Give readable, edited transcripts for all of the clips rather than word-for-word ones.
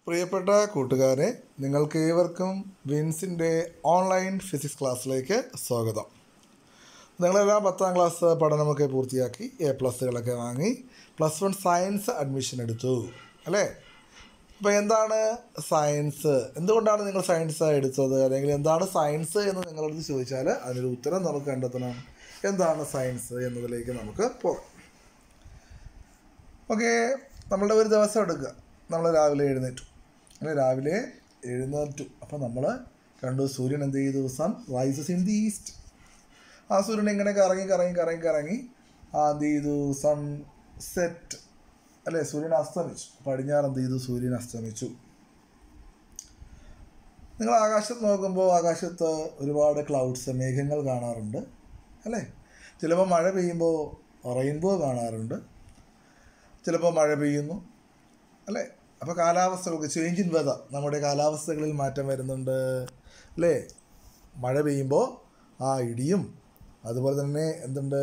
പ്രിയപ്പെട്ട കൂട്ടുകാരെ, നിങ്ങൾക്ക് ഏവർക്കും വിൻസിൻ്റെ ഓൺലൈൻ ഫിസിക്സ് ക്ലാസ്സിലേക്ക് സ്വാഗതം. നിങ്ങളെല്ലാം 10ാം ക്ലാസ് പഠനമൊക്കെ പൂർത്തിയാക്കി A+കളൊക്കെ വാങ്ങി +1 സയൻസ് അഡ്മിഷൻ എടുത്തു അല്ലേ? അപ്പോൾ എന്താണ് സയൻസ്? എന്തുകൊണ്ടാണ് നിങ്ങൾ സയൻസ് എടുത്തത്? അല്ലെങ്കിൽ എന്താണ് സയൻസ് എന്ന് നിങ്ങളോട് ചോദിച്ചാൽ അതിനൊരു ഉത്തരം നമുക്ക് കണ്ടെത്തണം. എന്താണ് സയൻസ് എന്നതിലേക്ക് നമുക്ക് പോകാം. ഓക്കെ, നമ്മളുടെ ഒരു ദിവസം എടുക്കുക. നമ്മൾ രാവിലെ എഴുന്നേറ്റു. അപ്പോൾ നമ്മൾ കണ്ടു സൂര്യൻ എന്ത് ചെയ്തു? Sun rises in the east. ആ സൂര്യൻ ഇങ്ങനെ കറങ്ങി എന്ത് ചെയ്തു? സൺ സെറ്റ് അല്ലേ? സൂര്യൻ അസ്തമിച്ചു. പടിഞ്ഞാറ് എന്ത് ചെയ്തു? സൂര്യൻ അസ്തമിച്ചു. നിങ്ങൾ ആകാശത്ത് നോക്കുമ്പോൾ ആകാശത്ത് ഒരുപാട് ക്ലൗഡ്സ്, മേഘങ്ങൾ കാണാറുണ്ട് അല്ലേ? ചിലപ്പോൾ മഴ പെയ്യുമ്പോൾ റെയിൻബോ കാണാറുണ്ട്, ചിലപ്പോൾ മഴ പെയ്യുന്നു അല്ലേ? അപ്പോൾ കാലാവസ്ഥകൾക്ക് ചേഞ്ച് ഇൻ വെതർ, നമ്മുടെ കാലാവസ്ഥകളിൽ മാറ്റം വരുന്നുണ്ട് അല്ലേ? മഴ പെയ്യുമ്പോൾ ആ ഇടിയും അതുപോലെ തന്നെ എന്തുണ്ട്,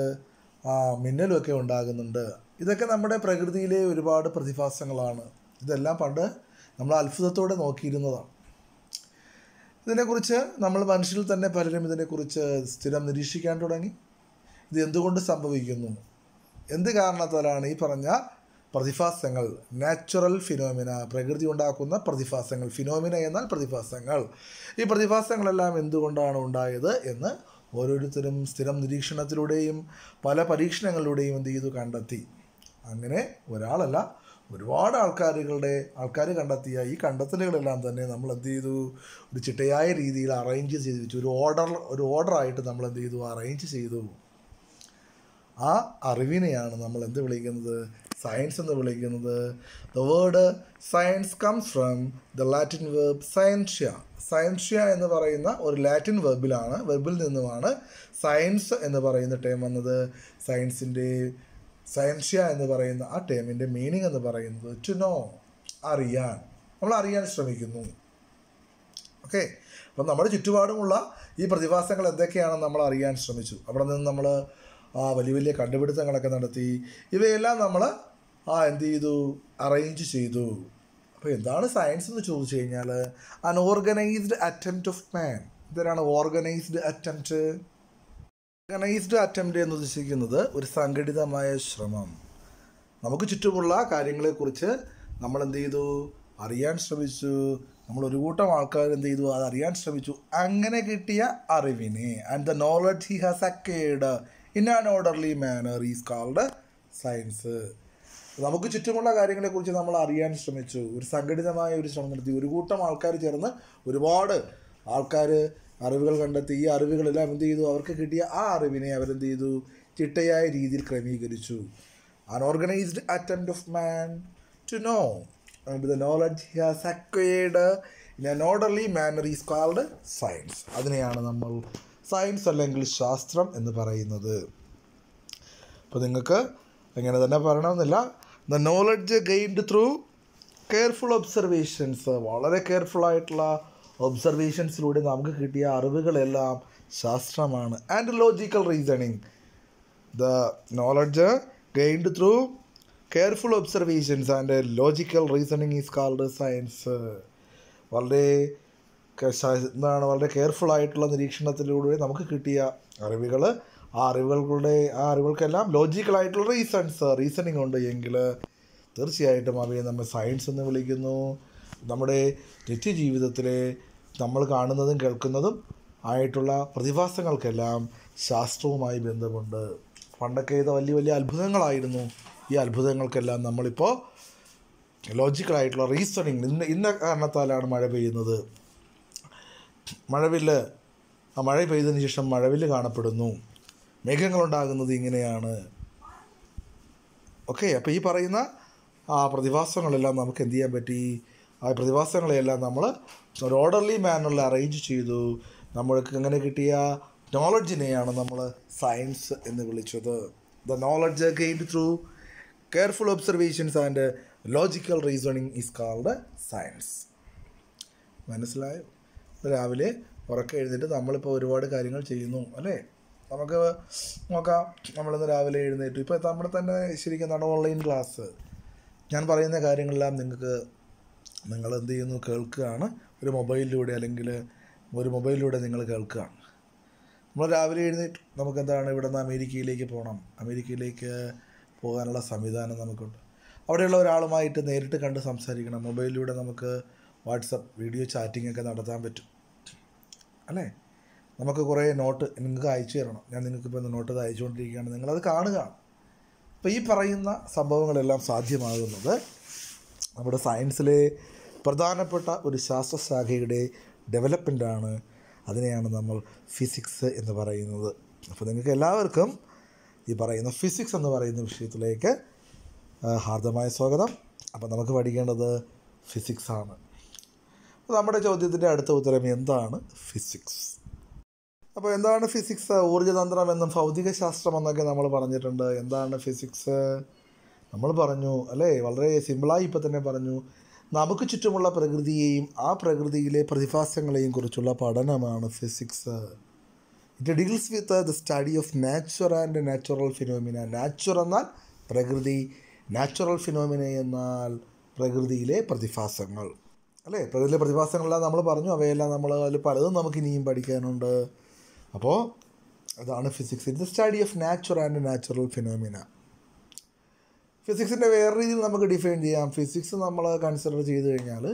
ആ മിന്നലുമൊക്കെ ഉണ്ടാകുന്നുണ്ട്. ഇതൊക്കെ നമ്മുടെ പ്രകൃതിയിലെ ഒരുപാട് പ്രതിഭാസങ്ങളാണ്. ഇതെല്ലാം പണ്ട് നമ്മൾ അത്ഭുതത്തോടെ നോക്കിയിരുന്നതാണ്. ഇതിനെക്കുറിച്ച് നമ്മൾ മനുഷ്യരിൽ തന്നെ പലരും ഇതിനെക്കുറിച്ച് സ്ഥിരം നിരീക്ഷിക്കാൻ തുടങ്ങി. ഇത് എന്തുകൊണ്ട് സംഭവിക്കുന്നു, എന്ത് കാരണത്താലാണ് ഈ പറഞ്ഞ പ്രതിഭാസങ്ങൾ, നാച്ചുറൽ ഫിനോമിന, പ്രകൃതി ഉണ്ടാക്കുന്ന പ്രതിഭാസങ്ങൾ, ഫിനോമിന എന്നാൽ പ്രതിഭാസങ്ങൾ, ഈ പ്രതിഭാസങ്ങളെല്ലാം എന്തുകൊണ്ടാണ് ഉണ്ടായത് എന്ന് ഓരോരുത്തരും സ്ഥിരം നിരീക്ഷണത്തിലൂടെയും പല പരീക്ഷണങ്ങളിലൂടെയും എന്ത് ചെയ്തു? കണ്ടെത്തി. അങ്ങനെ ഒരാളല്ല, ഒരുപാട് ആൾക്കാർ കണ്ടെത്തിയ ഈ കണ്ടെത്തലുകളെല്ലാം തന്നെ നമ്മൾ എന്ത് ചെയ്തു? ഒരു ചിട്ടയായ രീതിയിൽ അറേഞ്ച് ചെയ്ത് വെച്ചു. ഒരു ഓർഡറായിട്ട് നമ്മൾ എന്ത് ചെയ്തു? അറേഞ്ച് ചെയ്തു. ആ അറിവിനെയാണ് നമ്മൾ എന്ത് വിളിക്കുന്നത്? സയൻസ് എന്ന് വിളിക്കുന്നത്. The word science comes from the Latin verb Scientia. Scientia എന്ന് പറയുന്ന ഒരു ലാറ്റിൻ വെർബിൽ നിന്നുമാണ് സയൻസ് എന്ന് പറയുന്ന ടേം വന്നത്. സയൻഷ്യ എന്ന് പറയുന്ന ആ ടേമിൻ്റെ മീനിങ് എന്ന് പറയുന്നത് ടു നോ, അറിയാൻ, നമ്മൾ അറിയാൻ ശ്രമിക്കുന്നു. ഓക്കെ, അപ്പം നമ്മുടെ ചുറ്റുപാടുമുള്ള ഈ പ്രതിഭാസങ്ങൾ എന്തൊക്കെയാണെന്ന് നമ്മൾ അറിയാൻ ശ്രമിച്ചു. അവിടെ നിന്ന് നമ്മൾ വലിയ വലിയ കണ്ടുപിടുത്തങ്ങളൊക്കെ നടത്തി. ഇവയെല്ലാം നമ്മൾ എന്ത് ചെയ്തു? അറേഞ്ച് ചെയ്തു. അപ്പോൾ എന്താണ് സയൻസ് എന്ന് ചോദിച്ചു കഴിഞ്ഞാൽ അൻ ഓർഗനൈസ്ഡ് അറ്റംപ്റ്റ് ഓഫ് മാൻ. ഇതാണ് ഓർഗനൈസ്ഡ് അറ്റംപ്റ്റ്. ഓർഗനൈസ്ഡ് അറ്റംപ്റ്റ് എന്ന് ഉദ്ദേശിക്കുന്നത് ഒരു സംഘടിതമായ ശ്രമം. നമുക്ക് ചുറ്റുമുള്ള കാര്യങ്ങളെക്കുറിച്ച് നമ്മൾ എന്ത് ചെയ്തു? അറിയാൻ ശ്രമിച്ചു. നമ്മൾ ഒരു കൂട്ടം ആൾക്കാർ എന്ത് ചെയ്തു? അത് അറിയാൻ ശ്രമിച്ചു. അങ്ങനെ കിട്ടിയ അറിവിനെ, and the knowledge he has acquired in an orderly manner is called science. നമുക്ക് ചുറ്റുമുള്ള കാര്യങ്ങളെക്കുറിച്ച് നമ്മൾ അറിയാൻ ശ്രമിച്ചു. ഒരു സംഘടിതമായ ഒരു ശ്രമം നടത്തി. ഒരു കൂട്ടം ആൾക്കാർ ചേർന്ന് ഒരുപാട് ആൾക്കാർ അറിവുകൾ കണ്ടെത്തി. ഈ അറിവുകളെല്ലാം എന്ത് ചെയ്തു? അവർക്ക് കിട്ടിയ ആ അറിവിനെ അവരെന്ത് ചെയ്തു? ചിട്ടയായ രീതിയിൽ ക്രമീകരിച്ചു. An organised attempt of man to know and the knowledge he has acquired in an orderly manner is called science. അതിനെയാണ് നമ്മൾ സയൻസ് അല്ലെങ്കിൽ ശാസ്ത്രം എന്ന് പറയുന്നത്. അപ്പോൾ നിങ്ങൾക്ക് ഇങ്ങനെ തന്നെ പറയണമെന്നില്ല. The knowledge gained through careful observations. വളരെ കെയർഫുള്ളായിട്ടുള്ള ഒബ്സർവേഷൻസിലൂടെ നമുക്ക് കിട്ടിയ അറിവുകളെല്ലാം ശാസ്ത്രമാണ്. And logical reasoning. The knowledge gained through careful observations and logical reasoning is called science. വളരെ കെയർഫുള്ളായിട്ടുള്ള നിരീക്ഷണത്തിലൂടെ നമുക്ക് കിട്ടിയ അറിവുകൾ, ആ അറിവുകൾക്കെല്ലാം ലോജിക്കലായിട്ടുള്ള റീസണിങ് ഉണ്ട് എങ്കിൽ തീർച്ചയായിട്ടും അവയെ നമ്മൾ സയൻസ് എന്ന് വിളിക്കുന്നു. നമ്മുടെ നിത്യജീവിതത്തിലെ നമ്മൾ കാണുന്നതും കേൾക്കുന്നതും ആയിട്ടുള്ള പ്രതിഭാസങ്ങൾക്കെല്ലാം ശാസ്ത്രവുമായി ബന്ധമുണ്ട്. പണ്ടൊക്കെ ഇത് വലിയ വലിയ അത്ഭുതങ്ങളായിരുന്നു. ഈ അത്ഭുതങ്ങൾക്കെല്ലാം നമ്മളിപ്പോൾ ലോജിക്കലായിട്ടുള്ള റീസണിങ്, ഇന്ന കാരണത്താലാണ് മഴ പെയ്യുന്നത്, മഴ പെയ്തതിന് ശേഷം മഴവില്ല് കാണപ്പെടുന്നു, മേഘങ്ങളുണ്ടാകുന്നത് ഇങ്ങനെയാണ്. ഓക്കെ, അപ്പോൾ ഈ പറയുന്ന പ്രതിഭാസങ്ങളെല്ലാം നമുക്ക് എന്ത് ചെയ്യാൻ പറ്റി? ആ പ്രതിഭാസങ്ങളെല്ലാം നമ്മൾ ഒരു ഓർഡർലി മാനറിൽ അറേഞ്ച് ചെയ്തു. നമ്മൾക്ക് അങ്ങനെ കിട്ടിയ നോളജിനെയാണ് നമ്മൾ സയൻസ് എന്ന് വിളിച്ചത്. The knowledge gained through careful observations and logical reasoning is called science. മനസ്സിലായോ? രാവിലെ ഉറക്കം എഴുന്നേറ്റ് നമ്മളിപ്പോൾ ഒരുപാട് കാര്യങ്ങൾ ചെയ്യുന്നു അല്ലേ? നമുക്ക് നോക്കാം. നമ്മളിന്ന് രാവിലെ എഴുന്നേറ്റു. ഇപ്പോൾ നമ്മുടെ തന്നെ ശരിക്കും ഓൺലൈൻ ക്ലാസ്. ഞാൻ പറയുന്ന കാര്യങ്ങളെല്ലാം നിങ്ങൾക്ക് നിങ്ങൾ എന്ത് ചെയ്യുന്നു, കേൾക്കുകയാണ് ഒരു മൊബൈലിലൂടെ, അല്ലെങ്കിൽ ഒരു മൊബൈലിലൂടെ നിങ്ങൾ കേൾക്കുകയാണ്. നമ്മൾ രാവിലെ എഴുന്നേറ്റ് നമുക്കെന്താണ് ഇവിടെ നിന്ന് അമേരിക്കയിലേക്ക് പോകണം, അമേരിക്കയിലേക്ക് പോകാനുള്ള സംവിധാനം നമുക്കുണ്ട്. അവിടെയുള്ള ഒരാളുമായിട്ട് നേരിട്ട് കണ്ട് സംസാരിക്കണം. മൊബൈലിലൂടെ നമുക്ക് വാട്സപ്പ് വീഡിയോ ചാറ്റിംഗ് ഒക്കെ നടത്താൻ പറ്റും അല്ലേ. നമുക്ക് കുറേ നോട്ട് നിങ്ങൾക്ക് അയച്ചു തരണം. ഞാൻ നിങ്ങൾക്കിപ്പോൾ നോട്ട് അയച്ചുകൊണ്ടിരിക്കുകയാണ്, നിങ്ങളത് കാണുക. അപ്പോൾ ഈ പറയുന്ന സംഭവങ്ങളെല്ലാം സാധ്യമാകുന്നത് നമ്മുടെ സയൻസിലെ പ്രധാനപ്പെട്ട ഒരു ശാസ്ത്രശാഖയുടെ ഡെവലപ്മെൻറ്റാണ്. അതിനെയാണ് നമ്മൾ ഫിസിക്സ് എന്ന് പറയുന്നത്. അപ്പോൾ നിങ്ങൾക്ക് എല്ലാവർക്കും ഈ പറയുന്ന ഫിസിക്സ് എന്ന് പറയുന്ന വിഷയത്തിലേക്ക് ഹാർദമായ സ്വാഗതം. അപ്പോൾ നമുക്ക് പഠിക്കേണ്ടത് ഫിസിക്സാണ്. അപ്പോൾ നമ്മുടെ ചോദ്യത്തിൻ്റെ അടുത്ത ഉത്തരം എന്താണ് ഫിസിക്സ്? അപ്പോൾ എന്താണ് ഫിസിക്സ്? ഊർജ്ജതന്ത്രം എന്നും ഭൗതികശാസ്ത്രം എന്നൊക്കെ നമ്മൾ പറഞ്ഞിട്ടുണ്ട്. എന്താണ് ഫിസിക്സ്? നമ്മൾ പറഞ്ഞു അല്ലേ, വളരെ സിമ്പിളായി ഇപ്പോൾ തന്നെ പറഞ്ഞു. നമുക്ക് ചുറ്റുമുള്ള പ്രകൃതിയെയും ആ പ്രകൃതിയിലെ പ്രതിഭാസങ്ങളെയും കുറിച്ചുള്ള പഠനമാണ് physics. It deals with the study of nature and natural phenomena. Nature എന്നാൽ പ്രകൃതി, നാച്ചുറൽ ഫിനോമിന എന്നാൽ പ്രകൃതിയിലെ പ്രതിഭാസങ്ങൾ അല്ലേ. പ്രകൃതിയിലെ പ്രതിഭാസങ്ങളെല്ലാം നമ്മൾ പറഞ്ഞു, അവയെല്ലാം നമ്മൾ അതിൽ പലതും നമുക്ക് ഇനിയും പഠിക്കാനുണ്ട്. അപ്പോൾ അതാണ് physics. It the study of nature and natural phenomena. ഫിസിക്സിൻ്റെ വേറെ രീതിയിൽ നമുക്ക് ഡിഫൈൻ ചെയ്യാം. ഫിസിക്സ് നമ്മൾ കൺസിഡർ ചെയ്ത് കഴിഞ്ഞാൽ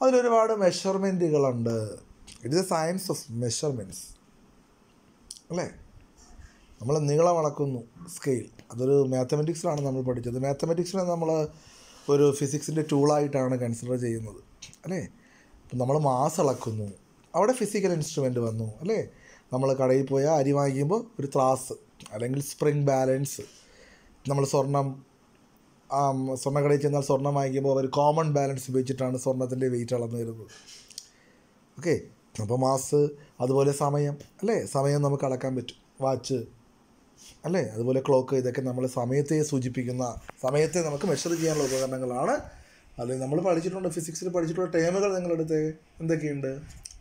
അതിലൊരുപാട് മെഷർമെൻറ്റുകളുണ്ട്. It is a science of measurements അല്ലേ. നമ്മൾ നീളം അളക്കുന്നു, സ്കെയിൽ, അതൊരു മാത്തമെറ്റിക്സിലാണ് നമ്മൾ പഠിച്ചത്. മാത്തമെറ്റിക്സിനെ നമ്മൾ ഒരു ഫിസിക്സിൻ്റെ ടൂളായിട്ടാണ് കൺസിഡർ ചെയ്യുന്നത് അല്ലേ. ഇപ്പം നമ്മൾ മാസ് അളക്കുന്നു, അവിടെ ഫിസിക്കൽ ഇൻസ്ട്രുമെൻ്റ് വന്നു അല്ലേ. നമ്മൾ കടയിൽ പോയാൽ അരി വാങ്ങിക്കുമ്പോൾ ഒരു ത്രാസ് അല്ലെങ്കിൽ സ്പ്രിംഗ് ബാലൻസ്. നമ്മൾ സ്വർണ്ണക്കടയിൽ ചെന്നാൽ സ്വർണ്ണം വാങ്ങിക്കുമ്പോൾ അവർ കോമൺ ബാലൻസ് ഉപയോഗിച്ചിട്ടാണ് സ്വർണ്ണത്തിൻ്റെ വെയിറ്റ് അളന്നു വരുന്നത്. ഓക്കെ, അപ്പോൾ മാസ്, അതുപോലെ സമയം അല്ലേ, സമയം നമുക്ക് അളക്കാൻ പറ്റും, വാച്ച് അല്ലേ, അതുപോലെ ക്ലോക്ക്. ഇതൊക്കെ നമ്മൾ സമയത്തെ സൂചിപ്പിക്കുന്ന, സമയത്തെ നമുക്ക് മെഷർ ചെയ്യാനുള്ള ഉപകരണങ്ങളാണ്. അത് നമ്മൾ പഠിച്ചിട്ടുണ്ട്, ഫിസിക്സിൽ പഠിച്ചിട്ടുള്ള ടേമുകൾ നിങ്ങളെടുത്ത് എന്തൊക്കെയുണ്ട്?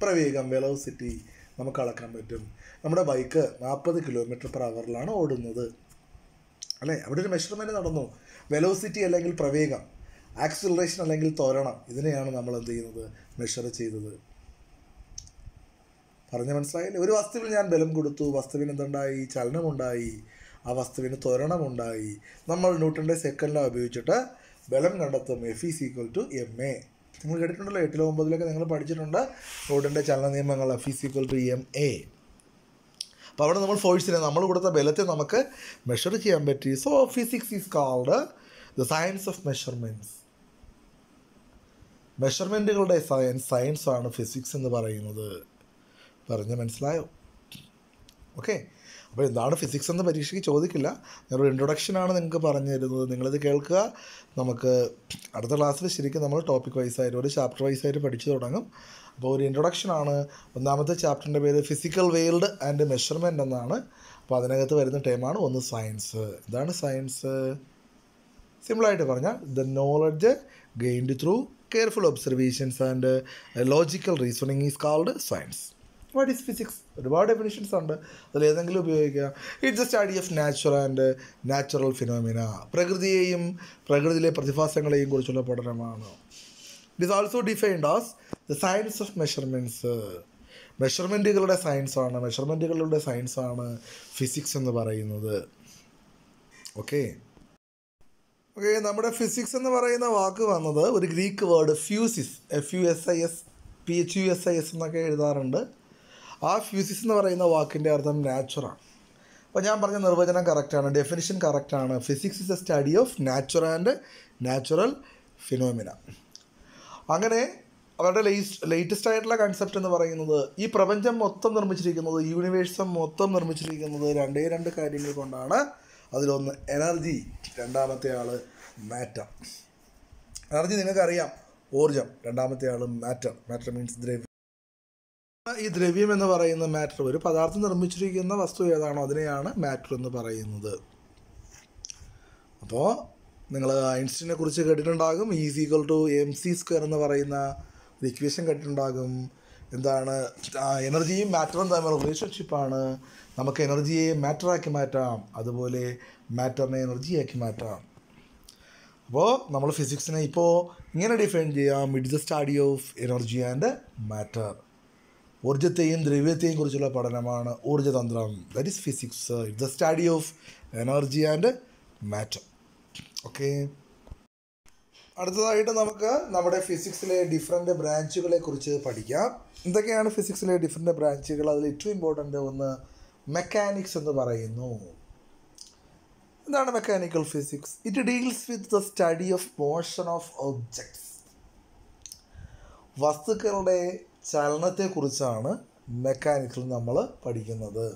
പ്രവേഗം, വെലോസിറ്റി നമുക്ക് അളക്കാൻ പറ്റും. നമ്മുടെ ബൈക്ക് 40 km/h ഓടുന്നത് അല്ലേ, അവിടെ ഒരു മെഷർമെൻറ്റ് നടന്നു. വെലോസിറ്റി അല്ലെങ്കിൽ പ്രവേഗം, ആക്സിലറേഷൻ അല്ലെങ്കിൽ ത്വരണം, ഇതിനെയാണ് നമ്മൾ എന്ത് ചെയ്യുന്നത്, മെഷർ ചെയ്തത്. പറഞ്ഞ മനസ്സിലായില്ലേ? ഒരു വസ്തുവിൽ ഞാൻ ബലം കൊടുത്തു, വസ്തുവിന് എന്തുണ്ടായി? ചലനമുണ്ടായി, ആ വസ്തുവിന് ത്വരണമുണ്ടായി. നമ്മൾ ന്യൂട്ടൻ്റെ സെക്കൻഡ് ലോ ഉപയോഗിച്ചിട്ട് ബലം കണ്ടെത്തും. F = ma. നിങ്ങൾ കേട്ടിട്ടുണ്ടല്ലോ, 8 9 നിങ്ങൾ പഠിച്ചിട്ടുണ്ട് ന്യൂട്ടൻ്റെ ചലന നിയമങ്ങൾ. F = ma. അപ്പോൾ അവിടെ നമ്മൾ ഫോഴ്സിനെ, നമ്മൾ കൊടുത്ത ബലത്തെ നമുക്ക് മെഷർ ചെയ്യാൻ പറ്റി. So physics is called the science of measurements. മെഷർമെൻറ്റുകളുടെ സയൻസാണ് ഫിസിക്സ് എന്ന് പറയുന്നത്. പറഞ്ഞ് മനസ്സിലായോ? ഓക്കെ, അപ്പോൾ എന്താണ് ഫിസിക്സ് എന്ന് പരീക്ഷയ്ക്ക് ചോദിക്കില്ല. ഞാനൊരു ഇൻട്രൊഡക്ഷനാണ് നിങ്ങൾക്ക് പറഞ്ഞു തരുന്നത്. നിങ്ങളിത് കേൾക്കുക. നമുക്ക് അടുത്ത ക്ലാസ്സിൽ ശരിക്കും നമ്മൾ ടോപ്പിക് വൈസായിട്ട്, ഒരു ചാപ്റ്റർ വൈസായിട്ട് പഠിച്ചു തുടങ്ങും. അപ്പോൾ ഒരു ഇൻട്രൊഡക്ഷനാണ്. ഒന്നാമത്തെ ചാപ്റ്ററിൻ്റെ പേര് ഫിസിക്കൽ വേൾഡ് ആൻഡ് മെഷർമെൻറ്റ് എന്നാണ്. അപ്പോൾ അതിനകത്ത് വരുന്ന ടേമാണ് ഒന്ന് സയൻസ്. എന്താണ് സയൻസ്? സിമ്പിളായിട്ട് പറഞ്ഞാൽ the knowledge gained through careful observations and logical reasoning is called science. What is physics? ഒരുപാട് ഡെഫിനിഷൻസ് ഉണ്ട്, അതിലേതെങ്കിലും ഉപയോഗിക്കുക. It's the study of natural and natural phenomena. പ്രകൃതിയെയും പ്രകൃതിയിലെ പ്രതിഭാസങ്ങളെയും കുറിച്ചുള്ള പഠനമാണ്. It is also defined as the science of measurements. മെഷർമെൻറ്റുകളുടെ സയൻസാണ് ഫിസിക്സ് എന്ന് പറയുന്നത്. ഓക്കെ, നമ്മുടെ ഫിസിക്സ് എന്ന് പറയുന്ന വാക്ക് വന്നത് ഒരു ഗ്രീക്ക് വേർഡ് ഫ്യൂസിസ്, FUSIS, PHUSIS എന്നൊക്കെ എഴുതാറുണ്ട്. ആ ഫ്യൂസിസ് എന്ന് പറയുന്ന വാക്കിൻ്റെ അർത്ഥം നാച്ചുറാണ്. അപ്പോൾ ഞാൻ പറഞ്ഞ നിർവചനം കറക്റ്റാണ്, ഡെഫിനിഷൻ കറക്റ്റാണ്. Physics is A study of nature and natural phenomena. അങ്ങനെ അവരുടെ ലേറ്റസ്റ്റ് ആയിട്ടുള്ള കൺസെപ്റ്റ് എന്ന് പറയുന്നത്, ഈ പ്രപഞ്ചം മൊത്തം നിർമ്മിച്ചിരിക്കുന്നത്, യൂണിവേഴ്സം മൊത്തം നിർമ്മിച്ചിരിക്കുന്നത് രണ്ട് കാര്യങ്ങൾ കൊണ്ടാണ്. അതിലൊന്ന് എനർജി, രണ്ടാമത്തെ ആൾ മാറ്റർ. എനർജി നിങ്ങൾക്കറിയാം, ഊർജം. രണ്ടാമത്തെ ആൾ മാറ്റർ. മാറ്റർ മീൻസ് ദ്രവ്യം. ഈ ദ്രവ്യം എന്ന് പറയുന്ന മാറ്റർ, ഒരു പദാർത്ഥം നിർമ്മിച്ചിരിക്കുന്ന വസ്തു ഏതാണോ അതിനെയാണ് മാറ്റർ എന്ന് പറയുന്നത്. അപ്പോൾ നിങ്ങൾ ഐൻസ്റ്റീനെ കുറിച്ച് കേട്ടിട്ടുണ്ടാകും. E = mc² എന്ന് പറയുന്ന ഒരു ഇക്വേഷൻ കേട്ടിട്ടുണ്ടാകും. എന്താണ്? എനർജിയും മാറ്ററും തമ്മിലുള്ള റിലേഷൻഷിപ്പാണ്. നമുക്ക് എനർജിയെ മാറ്ററാക്കി മാറ്റാം, അതുപോലെ മാറ്ററിനെ എനർജിയാക്കി മാറ്റാം. അപ്പോൾ നമ്മൾ ഫിസിക്സിനെ ഇപ്പോൾ ഇങ്ങനെ ഡിഫൈൻ ചെയ്യാം. It's the study of energy and matter. ഊർജ്ജത്തെയും ദ്രവ്യത്തെയും കുറിച്ചുള്ള പഠനമാണ് ഊർജ്ജതന്ത്രം. That is physics. It's the study of energy and matter. Okay, അടുത്തതായിട്ട് നമുക്ക് നമ്മുടെ ഫിസിക്സിലെ ഡിഫറെൻറ്റ് ബ്രാഞ്ചുകളെ കുറിച്ച് പഠിക്കാം. എന്തൊക്കെയാണ് ഫിസിക്സിലെ ഡിഫറെൻറ്റ് ബ്രാഞ്ചുകൾ? അതിൽ ഏറ്റവും ഇമ്പോർട്ടൻ്റ് ഒന്ന് മെക്കാനിക്സ് എന്ന് പറയുന്നു. എന്താണ് mechanical physics? It deals with the study of motion of objects. വസ്തുക്കളുടെ ചലനത്തെക്കുറിച്ചാണ് മെക്കാനിക്സിൽ നമ്മൾ പഠിക്കുന്നത്.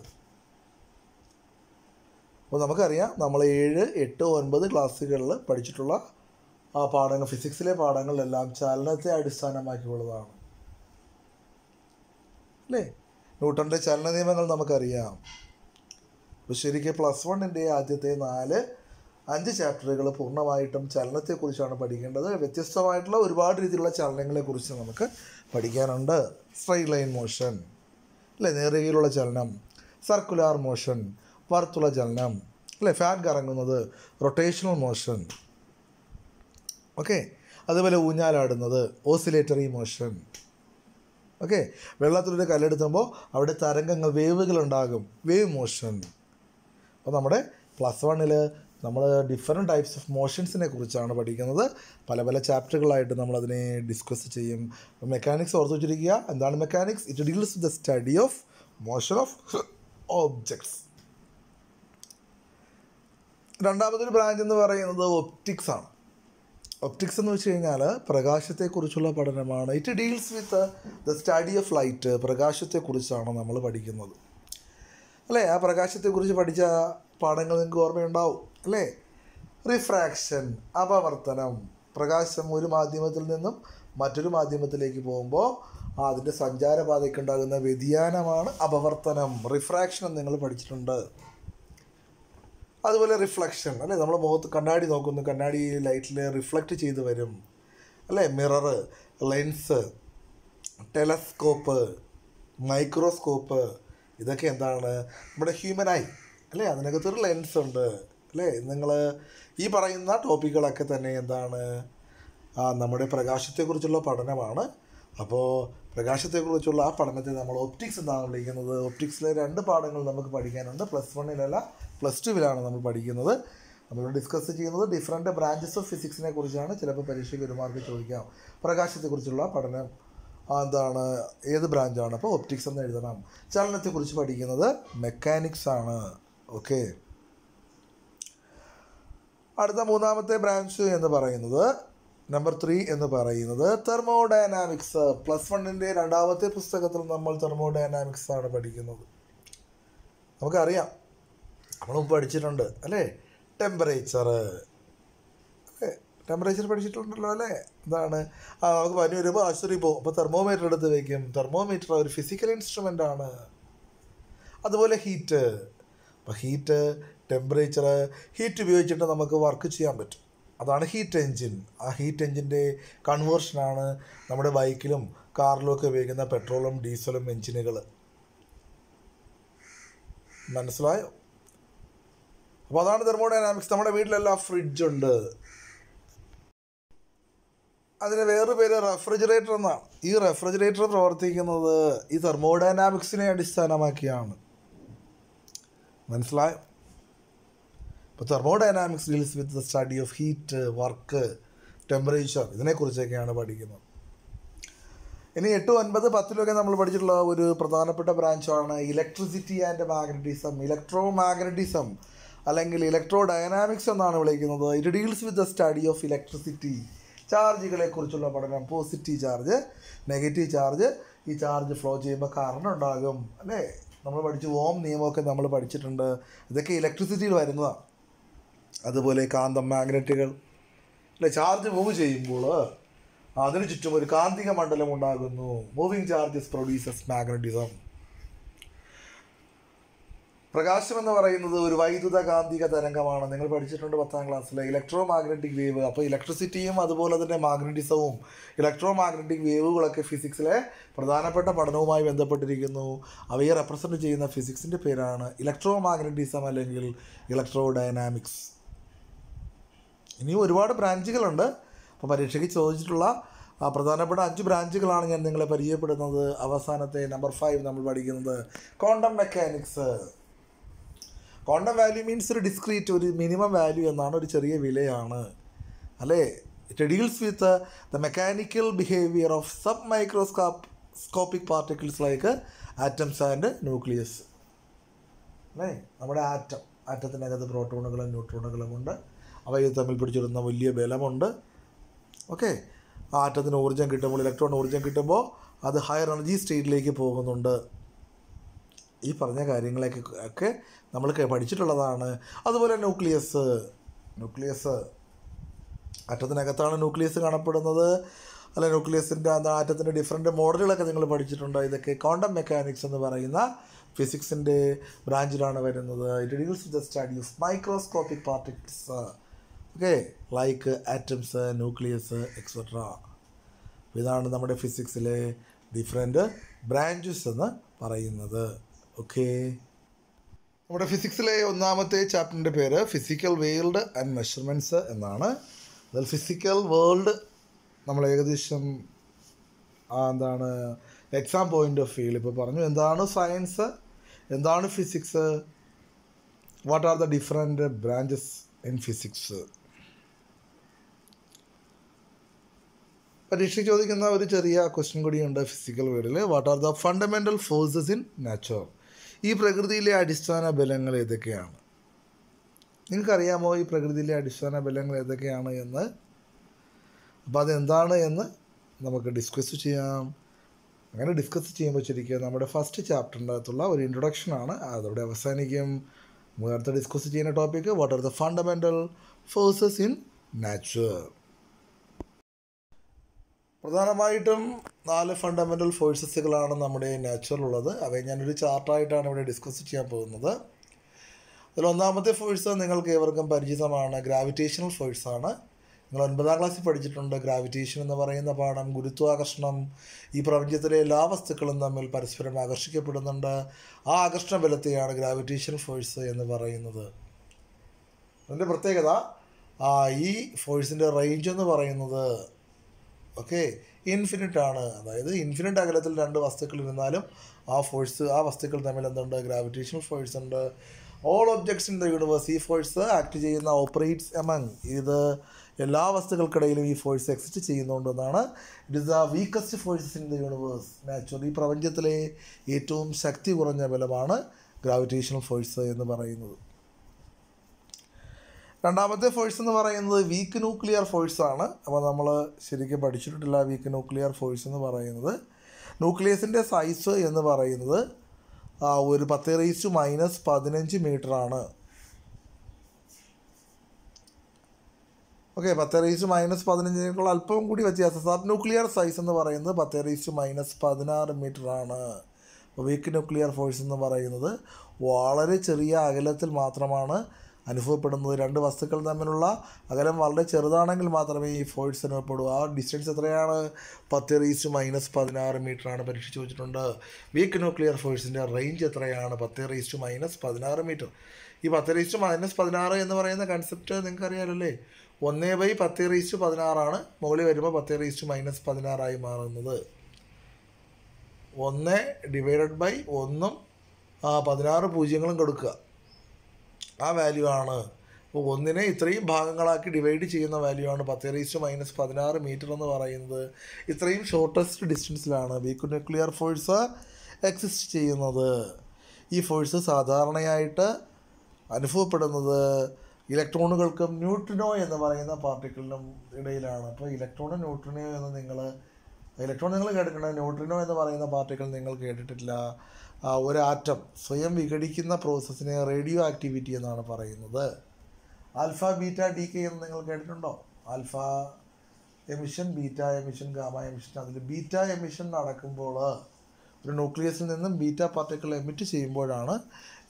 അപ്പോൾ നമുക്കറിയാം, നമ്മൾ 7, 8, 9 ക്ലാസ്സുകളിൽ പഠിച്ചിട്ടുള്ള ആ പാഠങ്ങൾ, ഫിസിക്സിലെ പാഠങ്ങളിലെല്ലാം ചലനത്തെ അടിസ്ഥാനമാക്കിയുള്ളതാണ് അല്ലേ? ന്യൂട്ടൻ്റെ ചലന നിയമങ്ങൾ നമുക്കറിയാം. അപ്പോൾ ശരിക്കും +1 ആദ്യത്തെ 4-5 ചാപ്റ്ററുകൾ പൂർണ്ണമായിട്ടും ചലനത്തെക്കുറിച്ചാണ് പഠിക്കേണ്ടത്. വ്യത്യസ്തമായിട്ടുള്ള ഒരുപാട് രീതിയിലുള്ള ചലനങ്ങളെക്കുറിച്ച് നമുക്ക് പഠിക്കാനുണ്ട്. സ്ട്രെയിറ്റ് ലൈൻ മോഷൻ അല്ലേ, നേർരേഖയിലുള്ള ചലനം, സർക്കുലാർ മോഷൻ, വർത്തുള ചലനം അല്ലേ, ഫാൻ കറങ്ങുന്നത്, റൊട്ടേഷണൽ മോഷൻ, ഓക്കെ, അതുപോലെ ഊഞ്ഞാലാടുന്നത്, ഓസിലേറ്ററി മോഷൻ, ഓക്കെ, വെള്ളത്തിലൊരു കല്ലെടുത്തുമ്പോൾ അവിടെ തരംഗങ്ങൾ, വേവുകളുണ്ടാകും, വേവ് മോഷൻ. അപ്പോൾ നമ്മുടെ +1 നമ്മൾ ഡിഫറെൻറ്റ് ടൈപ്സ് ഓഫ് മോഷൻസിനെ കുറിച്ചാണ് പഠിക്കുന്നത്. പല പല ചാപ്റ്ററുകളായിട്ട് നമ്മളതിനെ ഡിസ്കസ് ചെയ്യും. അപ്പോൾ മെക്കാനിക്സ് ഓർത്ത് വെച്ചിരിക്കുക. എന്താണ് mechanics? It deals with the study of motion of objects. രണ്ടാമതൊരു ബ്രാഞ്ച് എന്ന് പറയുന്നത് ഒപ്റ്റിക്സ് ആണ്. ഒപ്റ്റിക്സ് എന്ന് വെച്ച് കഴിഞ്ഞാൽ പ്രകാശത്തെക്കുറിച്ചുള്ള പഠനമാണ്. It deals with the study of light. പ്രകാശത്തെക്കുറിച്ചാണ് നമ്മൾ പഠിക്കുന്നത് അല്ലേ? ആ പ്രകാശത്തെക്കുറിച്ച് പഠിച്ച പാഠങ്ങൾ നിങ്ങൾക്ക് ഓർമ്മയുണ്ടാവും അല്ലേ? റിഫ്രാക്ഷൻ, അപവർത്തനം. പ്രകാശം ഒരു മാധ്യമത്തിൽ നിന്നും മറ്റൊരു മാധ്യമത്തിലേക്ക് പോകുമ്പോൾ അതിൻ്റെ സഞ്ചാരപാതയ്ക്കുണ്ടാകുന്ന വ്യതിയാനമാണ് അപവർത്തനം. റിഫ്രാക്ഷൻ നിങ്ങൾ പഠിച്ചിട്ടുണ്ട്. അതുപോലെ റിഫ്ലക്ഷൻ അല്ലേ, നമ്മൾ മുഖത്ത് കണ്ണാടി നോക്കുന്നു, കണ്ണാടി ലൈറ്റിൽ റിഫ്ലക്റ്റ് ചെയ്ത് വരും അല്ലേ? മിറർ, ലെൻസ്, ടെലസ്കോപ്പ്, മൈക്രോസ്കോപ്പ്, ഇതൊക്കെ എന്താണ്? നമ്മുടെ ഹ്യൂമൻ ഐ അല്ലേ, അതിനകത്തൊരു ലെൻസ് ഉണ്ട് അല്ലേ? നിങ്ങൾ ഈ പറയുന്ന ടോപ്പിക്കുകളൊക്കെ തന്നെ എന്താണ്? നമ്മുടെ പ്രകാശത്തെക്കുറിച്ചുള്ള പഠനമാണ്. അപ്പോൾ പ്രകാശത്തെക്കുറിച്ചുള്ള ആ പഠനത്തെ നമ്മൾ ഒപ്റ്റിക്സ് എന്നാണ് വിളിക്കുന്നത്. ഒപ്റ്റിക്സിലെ 2 പാഠങ്ങൾ നമുക്ക് പഠിക്കാനുണ്ട്. +1 +2 നമ്മൾ പഠിക്കുന്നത്. നമ്മൾ ഡിസ്കസ് ചെയ്യുന്നത് ഡിഫറെൻറ്റ് ബ്രാഞ്ചസ് ഓഫ് ഫിസിക്സിനെ കുറിച്ചാണ്. ചിലപ്പോൾ പരീക്ഷയ്ക്ക് 1 മാർക്ക് ചോദിക്കാം. പ്രകാശത്തെക്കുറിച്ചുള്ള പഠനം എന്താണ്, ഏത് ബ്രാഞ്ചാണ്? അപ്പോൾ ഒപ്റ്റിക്സ് എന്ന് എഴുതണം. ചലനത്തെക്കുറിച്ച് പഠിക്കുന്നത് മെക്കാനിക്സ് ആണ്. ഓക്കെ, അടുത്ത 3ാമത്തെ ബ്രാഞ്ച് എന്ന് പറയുന്നത് നമ്പർ 3 എന്ന് പറയുന്നത് തെർമോഡൈനാമിക്സ്. +1 2ാമത്തെ പുസ്തകത്തിൽ നമ്മൾ തെർമോഡൈനാമിക്സ് ആണ് പഠിക്കുന്നത്. നമുക്കറിയാം, നമ്മൾ പഠിച്ചിട്ടുണ്ട് അല്ലേ? ടെമ്പറേച്ചർ അല്ലേ, ടെമ്പറേച്ചർ പഠിച്ചിട്ടുണ്ടല്ലോ അല്ലേ? എന്താണ്? നമുക്ക് പനി വരുമ്പോൾ ആശുപത്രിയിൽ പോകും. അപ്പോൾ തെർമോമീറ്റർ എടുത്ത് വയ്ക്കും. തെർമോമീറ്റർ ഒരു ഫിസിക്കൽ ഇൻസ്ട്രുമെൻ്റ് ആണ്. അതുപോലെ ഹീറ്റ്. അപ്പോൾ ഹീറ്റ്, ടെമ്പറേച്ചർ, ഹീറ്റ് ഉപയോഗിച്ചിട്ട് നമുക്ക് വർക്ക് ചെയ്യാൻ പറ്റും. അതാണ് ഹീറ്റ് എൻജിൻ. ആ ഹീറ്റ് എൻജിൻ്റെ കൺവേർഷനാണ് നമ്മുടെ ബൈക്കിലും കാറിലും ഒക്കെ ഉപയോഗിക്കുന്ന പെട്രോളും ഡീസലും എൻജിനുകൾ. മനസ്സിലായോ? അപ്പോൾ അതാണ് തെർമോഡൈനാമിക്സ്. നമ്മുടെ വീട്ടിലെല്ലാം ഫ്രിഡ്ജുണ്ട്. അതിന് വേറൊരു പേര് റെഫ്രിജറേറ്റർ എന്നാണ്. ഈ റെഫ്രിജറേറ്റർ പ്രവർത്തിക്കുന്നത് ഈ തെർമോഡൈനാമിക്സിനെ അടിസ്ഥാനമാക്കിയാണ്. മനസ്സിലായോ? ഇപ്പോൾ thermodynamics deals with the study of heat, work, temperature, ഇതിനെക്കുറിച്ചൊക്കെയാണ് പഠിക്കുന്നത്. ഇനി 8, 9, 10 നമ്മൾ പഠിച്ചിട്ടുള്ള ഒരു പ്രധാനപ്പെട്ട ബ്രാഞ്ചാണ് electricity and magnetism. Electromagnetism അല്ലെങ്കിൽ ഇലക്ട്രോ ഡൈനാമിക്സ് എന്നാണ് വിളിക്കുന്നത്. It deals with the study of electricity. ചാർജുകളെക്കുറിച്ചുള്ള പഠനം. Positive charge, negative charge. ഈ ചാർജ് ഫ്ലോ ചെയ്യുമ്പോൾ കറണ്ട് ഉണ്ടാകും അല്ലേ? നമ്മൾ പഠിച്ചു, ഓം നിയമമൊക്കെ നമ്മൾ പഠിച്ചിട്ടുണ്ട്. ഇതൊക്കെ ഇലക്ട്രിസിറ്റിയിൽ വരുന്നതാണ്. അതുപോലെ കാന്തം, മാഗ്നറ്റുകൾ അല്ലേ? ചാർജ് മൂവ് ചെയ്യുമ്പോൾ അതിന് ചുറ്റും ഒരു കാന്തിക മണ്ഡലം ഉണ്ടാകുന്നു. Moving charges produces magnetism. പ്രകാശം എന്ന് പറയുന്നത് ഒരു വൈദ്യുത കാന്തിക തരംഗമാണ്. നിങ്ങൾ പഠിച്ചിട്ടുണ്ട് 10ാം ക്ലാസ്സിൽ ഇലക്ട്രോ മാഗ്നറ്റിക് വേവ്. അപ്പോൾ ഇലക്ട്രിസിറ്റിയും അതുപോലെ തന്നെ മാഗ്നറ്റിസവും ഇലക്ട്രോ മാഗ്നറ്റിക് വേവുകളൊക്കെ ഫിസിക്സിലെ പ്രധാനപ്പെട്ട പഠനവുമായി ബന്ധപ്പെട്ടിരിക്കുന്നു. അവയെ റെപ്രസെൻറ്റ് ചെയ്യുന്ന ഫിസിക്സിൻ്റെ പേരാണ് ഇലക്ട്രോ മാഗ്നറ്റിസം അല്ലെങ്കിൽ ഇലക്ട്രോ ഡൈനാമിക്സ്. ഇനിയും ഒരുപാട് ബ്രാഞ്ചുകളുണ്ട്. അപ്പോൾ പരീക്ഷയ്ക്ക് ചോദിച്ചിട്ടുള്ള പ്രധാനപ്പെട്ട 5 ബ്രാഞ്ചുകളാണ് ഞാൻ നിങ്ങളെ പരിചയപ്പെടുന്നത്. അവസാനത്തെ നമ്പർ 5 നമ്മൾ പഠിക്കുന്നത് quantum mechanics. Quantum value means ഒരു ഡിസ്ക്രീറ്റ്, ഒരു മിനിമം വാല്യൂ എന്നാണ്, ഒരു ചെറിയ വിലയാണ് അല്ലേ. It deals with the mechanical behaviour of sub microscopic particles like atoms and nucleus അല്ലേ. നമ്മുടെ ആറ്റത്തിനകത്ത് പ്രോട്ടോണുകളും ന്യൂട്രോണുകളും ഉണ്ട്. അവയിൽ തമ്മിൽ പിടിച്ചിടുന്ന വലിയ ബലമുണ്ട്. ഓക്കെ, ആ ആറ്റത്തിന് ഊർജ്ജം കിട്ടുമ്പോൾ, ഇലക്ട്രോൺ ഊർജ്ജം കിട്ടുമ്പോൾ അത് ഹയർ എനർജി സ്റ്റേറ്റിലേക്ക് പോകുന്നുണ്ട്. ഈ പറഞ്ഞ കാര്യങ്ങളൊക്കെ നമ്മൾ പഠിച്ചിട്ടുള്ളതാണ്. അതുപോലെ ന്യൂക്ലിയസ് ആറ്റത്തിനകത്താണ് ന്യൂക്ലിയസ് കാണപ്പെടുന്നത്. അല്ല, ന്യൂക്ലിയസിൻ്റെ ആറ്റത്തിൻ്റെ ഡിഫറെൻറ്റ് മോഡലുകളൊക്കെ നിങ്ങൾ പഠിച്ചിട്ടുണ്ട്. ഇതൊക്കെ ക്വാണ്ടം മെക്കാനിക്സ് എന്ന് പറയുന്ന ഫിസിക്സിൻ്റെ ബ്രാഞ്ചിലാണ് വരുന്നത്. It deals with the study of microscopic particles okay like atoms, nucleus etcetera. ഇതാണ് നമ്മുടെ ഫിസിക്സിലെ ഡിഫറെൻറ്റ് ബ്രാഞ്ചസ് എന്ന് പറയുന്നത്. ഓക്കെ, നമ്മുടെ ഫിസിക്സിലെ ഒന്നാമത്തെ ചാപ്റ്ററിൻ്റെ പേര് ഫിസിക്കൽ വേൾഡ് ആൻഡ് മെഷർമെൻറ്റ്സ് എന്നാണ്. അതിൽ ഫിസിക്കൽ വേൾഡ് നമ്മൾ ഏകദേശം എക്സാം പോയിൻ്റ് ഓഫ് വ്യൂവിൽ ഇപ്പോൾ പറഞ്ഞു. എന്താണ് സയൻസ്, എന്താണ് physics, what are the different branches in physics. പരീക്ഷയ്ക്ക് ചോദിക്കുന്ന ഒരു ചെറിയ ക്വസ്റ്റ്യൻ കൂടിയുണ്ട് ഫിസിക്കൽ വേൾഡിൽ. What are the fundamental forces in nature. ഈ പ്രകൃതിയിലെ അടിസ്ഥാന ബലങ്ങൾ ഏതൊക്കെയാണ്? നിങ്ങൾക്കറിയാമോ ഈ പ്രകൃതിയിലെ അടിസ്ഥാന ബലങ്ങൾ ഏതൊക്കെയാണ് എന്ന്? അപ്പോൾ അതെന്താണ് എന്ന് നമുക്ക് ഡിസ്കസ് ചെയ്യാം. അങ്ങനെ ഡിസ്കസ് ചെയ്യുമ്പോൾ ശരിക്കും നമ്മുടെ ഫസ്റ്റ് ചാപ്റ്ററിൻ്റെ അകത്തുള്ള ഒരു ഇൻട്രൊഡക്ഷനാണ്, അതോടെ അവസാനിക്കും. അടുത്ത ഡിസ്കസ് ചെയ്യുന്ന topic what are the fundamental forces in nature. പ്രധാനമായിട്ടും 4 ഫണ്ടമെൻ്റൽ ഫോഴ്സസുകളാണ് നമ്മുടെ നാച്ചറിലുള്ളത്. അവയെ ഞാനൊരു ചാർട്ടായിട്ടാണ് ഇവിടെ ഡിസ്കസ് ചെയ്യാൻ പോകുന്നത്. അതിൽ ഒന്നാമത്തെ ഫോഴ്സ് നിങ്ങൾക്ക് ഏവർക്കും പരിചിതമാണ്, ഗ്രാവിറ്റേഷണൽ ഫോഴ്സാണ്. നിങ്ങൾ 9ാം ക്ലാസ്സിൽ പഠിച്ചിട്ടുണ്ട് ഗ്രാവിറ്റേഷൻ എന്ന് പറയുന്ന പാഠം. ഗുരുത്വാകർഷണം, ഈ പ്രപഞ്ചത്തിലെ എല്ലാ വസ്തുക്കളും തമ്മിൽ പരസ്പരം ആകർഷിക്കപ്പെടുന്നുണ്ട്. ആ ആകർഷണ ബലത്തെയാണ് ഗ്രാവിറ്റേഷൻ ഫോഴ്സ് എന്ന് പറയുന്നത്. അതിൻ്റെ പ്രത്യേകത ഈ ഫോഴ്സിൻ്റെ റേഞ്ച് എന്ന് പറയുന്നത് ഇൻഫിനിറ്റ് ആണ്. അതായത് ഇൻഫിനിറ്റ് അകലത്തിൽ 2 വസ്തുക്കൾ ഇരുന്നാലും ആ വസ്തുക്കൾ തമ്മിൽ എന്തുണ്ട്? ഗ്രാവിറ്റേഷണൽ ഫോഴ്സ് ഉണ്ട്. All objects in the universe, ഈ ഫോഴ്സ് ആക്ട് ചെയ്യുന്ന ഓപ്പറേറ്റ്സ് എമംഗ്, ഇത് എല്ലാ വസ്തുക്കൾക്കിടയിലും ഈ ഫോഴ്സ് എക്സിസ്റ്റ് ചെയ്യുന്നുണ്ടെന്നാണ്. It is the weakest forces in the universe natural. ഈ പ്രപഞ്ചത്തിലെ ഏറ്റവും ശക്തി കുറഞ്ഞ ബലമാണ് ഗ്രാവിറ്റേഷണൽ ഫോഴ്സ് എന്ന് പറയുന്നത്. രണ്ടാമത്തെ ഫോഴ്സ് എന്ന് പറയുന്നത് വീക്ക് ന്യൂക്ലിയർ ഫോഴ്സാണ്. അപ്പോൾ നമ്മൾ ശരിക്കും പഠിച്ചിട്ടില്ല വീക്ക് ന്യൂക്ലിയർ ഫോഴ്സ് എന്ന് പറയുന്നത്. ന്യൂക്ലിയസിൻ്റെ സൈസ് എന്ന് പറയുന്നത് ഒരു 10⁻⁻15 മീറ്ററാണ്. 10⁻⁻15 അല്പം കൂടി വ്യത്യാസം. സബ് ന്യൂക്ലിയർ സൈസ് എന്ന് പറയുന്നത് 10⁻16 മീറ്ററാണ്. അപ്പോൾ വീക്ക് ന്യൂക്ലിയർ ഫോഴ്സ് എന്ന് പറയുന്നത് വളരെ ചെറിയ അകലത്തിൽ മാത്രമാണ് അനുഭവപ്പെടുന്നത്. 2 വസ്തുക്കൾ തമ്മിലുള്ള അകലം വളരെ ചെറുതാണെങ്കിൽ മാത്രമേ ഈ ഫോഴ്സ് അനുഭവപ്പെടൂ. ആ ഡിസ്റ്റൻസ് എത്രയാണ്? 10⁻⁻16 മീറ്ററാണ്. പരീക്ഷ ചോദിച്ചിട്ടുണ്ട്. വീക്ക് ന്യൂക്ലിയർ ഫോഴ്സിൻ്റെ റേഞ്ച് എത്രയാണ്? 10⁻⁻16 മീറ്റർ. ഈ 10⁻⁻16 എന്ന് പറയുന്ന കൺസെപ്റ്റ് നിങ്ങൾക്കറിയാമല്ലേ. 1/10⁻16 മുകളിൽ വരുമ്പോൾ 10⁻⁻16 മാറുന്നത്. 1 ഡിവൈഡഡ് ബൈ 1 16 പൂജ്യങ്ങളും കൊടുക്കുക, ആ വാല്യൂ ആണ്. അപ്പോൾ 1നെ ഇത്രയും ഭാഗങ്ങളാക്കി ഡിവൈഡ് ചെയ്യുന്ന വാല്യൂ ആണ് 10⁻⁻16 മീറ്റർ എന്ന് പറയുന്നത്. ഇത്രയും ഷോർട്ടസ്റ്റ് ഡിസ്റ്റൻസിലാണ് വീക്ക് ന്യൂക്ലിയർ ഫോഴ്സ് എക്സിസ്റ്റ് ചെയ്യുന്നത്. ഈ ഫോഴ്സ് സാധാരണയായിട്ട് അനുഭവപ്പെടുന്നത് ഇലക്ട്രോണുകൾക്കും ന്യൂട്രിനോ എന്ന് പറയുന്ന പാർട്ടിക്കിളിനും ഇടയിലാണ്. അപ്പോൾ ഇലക്ട്രോണും ന്യൂട്രിനോ എന്ന് നിങ്ങൾ കേട്ടിട്ടുണ്ട്, ന്യൂട്രിനോ എന്ന് പറയുന്ന പാർട്ടിക്കിൾ നിങ്ങൾ കേട്ടിട്ടില്ല. ഒരു ആറ്റം സ്വയം വിഘടിക്കുന്ന പ്രോസസ്സിനെ റേഡിയോ ആക്ടിവിറ്റി എന്നാണ് പറയുന്നത്. ആൽഫ ബീറ്റ ഡീകെ എന്ന് നിങ്ങൾ കേട്ടിട്ടുണ്ടോ? Alpha emission, beta emission, gamma emission. അതിൽ ബീറ്റ എമിഷൻ നടക്കുമ്പോൾ ഒരു ന്യൂക്ലിയസിൽ നിന്നും ബീറ്റ പാർട്ടിക്കിൾ എമിറ്റ് ചെയ്യുമ്പോഴാണ്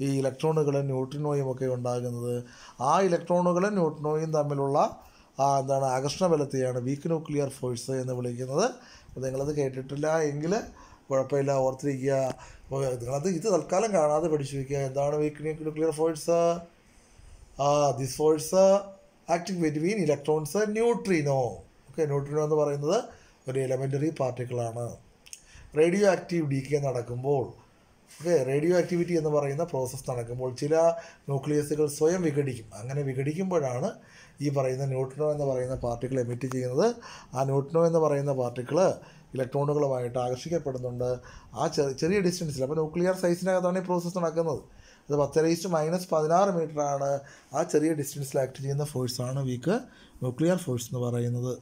ഈ ഇലക്ട്രോണുകളും ന്യൂട്രിനോയും ഒക്കെ ഉണ്ടാകുന്നത്. ആ ഇലക്ട്രോണുകളും ന്യൂട്രിനോയും തമ്മിലുള്ള ആകർഷണ ബലത്തെയാണ് വീക്ക് ന്യൂക്ലിയർ ഫോഴ്സ് എന്ന് വിളിക്കുന്നത്. അപ്പോൾ നിങ്ങളത് കേട്ടിട്ടില്ല എങ്കിൽ കുഴപ്പമില്ല, ഓർത്തിരിക്കുക. അപ്പോൾ ഇത് തൽക്കാലം കാണാതെ പഠിച്ചു വയ്ക്കുക. എന്താണ് week nuclear force? This force acting between electrons neutrino. Okay, neutrino എന്ന് പറയുന്നത് ഒരു എലമെൻ്ററി പാർട്ടിക്കിളാണ്. റേഡിയോ ആക്റ്റീവ് ഡീകേ നടക്കുമ്പോൾ, ഓക്കെ, റേഡിയോ ആക്ടിവിറ്റി എന്ന് പറയുന്ന പ്രോസസ്സ് നടക്കുമ്പോൾ ചില ന്യൂക്ലിയസുകൾ സ്വയം വിഘടിക്കും. അങ്ങനെ വിഘടിക്കുമ്പോഴാണ് ഈ പറയുന്ന ന്യൂട്രിനോ എന്ന് പറയുന്ന പാർട്ടിക്കിൾ എമിറ്റ് ചെയ്യുന്നത്. ആ ന്യൂട്രിനോ എന്ന് പറയുന്ന പാർട്ടിക്കിൾ ഇലക്ട്രോണുകളുമായിട്ട് ആകർഷിക്കപ്പെടുന്നുണ്ട് ആ ചെറിയ ഡിസ്റ്റൻസിൽ. അപ്പോൾ ന്യൂക്ലിയർ സൈസിനകത്താണ് ഈ പ്രോസസ്സ് നടക്കുന്നത്. അത് 10⁻⁻16 മീറ്ററാണ്. ആ ചെറിയ ഡിസ്റ്റൻസിൽ ആക്ട് ചെയ്യുന്ന ഫോഴ്സാണ് വീക്ക് ന്യൂക്ലിയർ ഫോഴ്സ് എന്ന് പറയുന്നത്.